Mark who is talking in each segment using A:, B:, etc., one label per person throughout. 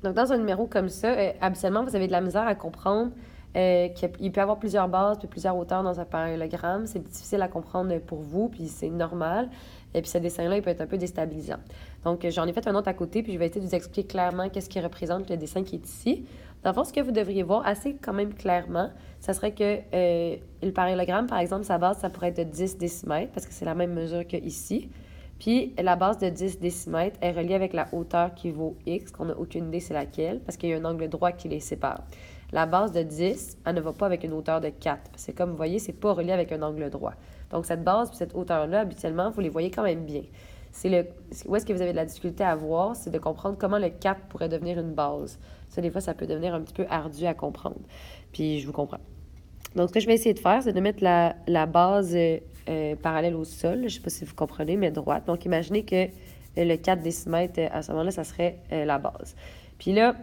A: Donc, dans un numéro comme ça, habituellement, vous avez de la misère à comprendre qu'il peut y avoir plusieurs bases puis plusieurs hauteurs dans un parallélogramme. C'est difficile à comprendre pour vous, puis c'est normal. Et puis ce dessin-là, il peut être un peu déstabilisant. Donc, j'en ai fait un autre à côté, puis je vais essayer de vous expliquer clairement qu'est-ce qui représente le dessin qui est ici. Dans le fond, ce que vous devriez voir assez quand même clairement, ça serait que le parallélogramme, par exemple, sa base, ça pourrait être de 10 décimètres, parce que c'est la même mesure que ici. Puis la base de 10 décimètres est reliée avec la hauteur qui vaut x, qu'on n'a aucune idée c'est laquelle, parce qu'il y a un angle droit qui les sépare. La base de 10, elle ne va pas avec une hauteur de 4. C'est comme vous voyez, c'est pas relié avec un angle droit. Donc cette base et cette hauteur-là, habituellement, vous les voyez quand même bien. Où est-ce que vous avez de la difficulté à voir, c'est de comprendre comment le 4 pourrait devenir une base. Ça, des fois, ça peut devenir un petit peu ardu à comprendre. Puis je vous comprends. Donc, ce que je vais essayer de faire, c'est de mettre la base parallèle au sol. Je ne sais pas si vous comprenez, mais droite. Donc, imaginez que le 4 décimètres, à ce moment-là, ça serait la base. Puis là,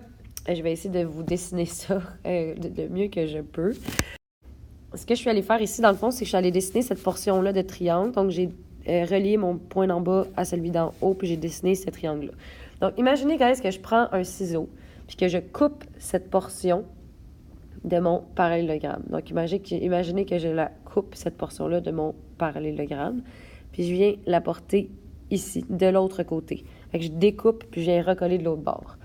A: je vais essayer de vous dessiner ça de mieux que je peux. Ce que je suis allée faire ici, dans le fond, c'est que je suis allée dessiner cette portion-là de triangle. Donc, j'ai relié mon point d'en bas à celui d'en haut, puis j'ai dessiné ce triangle-là. Donc, imaginez, guys, que je prends un ciseau, puis que je coupe cette portion de mon parallélogramme. Donc, imaginez que je la coupe, cette portion-là, de mon parallélogramme, puis je viens la porter ici, de l'autre côté. Fait que je découpe, puis je viens recoller de l'autre bord.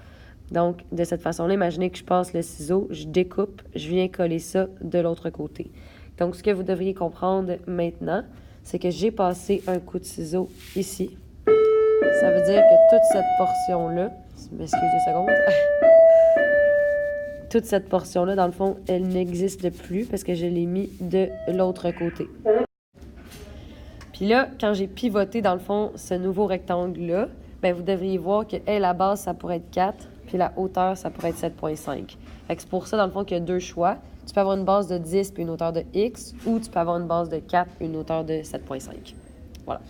A: Donc, de cette façon-là, imaginez que je passe le ciseau, je découpe, je viens coller ça de l'autre côté. Donc, ce que vous devriez comprendre maintenant, c'est que j'ai passé un coup de ciseau ici. Ça veut dire que toute cette portion-là, m'excusez une seconde, toute cette portion-là, dans le fond, elle n'existe plus parce que je l'ai mis de l'autre côté. Puis là, quand j'ai pivoté, dans le fond, ce nouveau rectangle-là, bien, vous devriez voir que la base, ça pourrait être 4, puis la hauteur, ça pourrait être 7,5. Fait que c'est pour ça, dans le fond, qu'il y a deux choix. Tu peux avoir une base de 10 puis une hauteur de x, ou tu peux avoir une base de 4 puis une hauteur de 7,5. Voilà.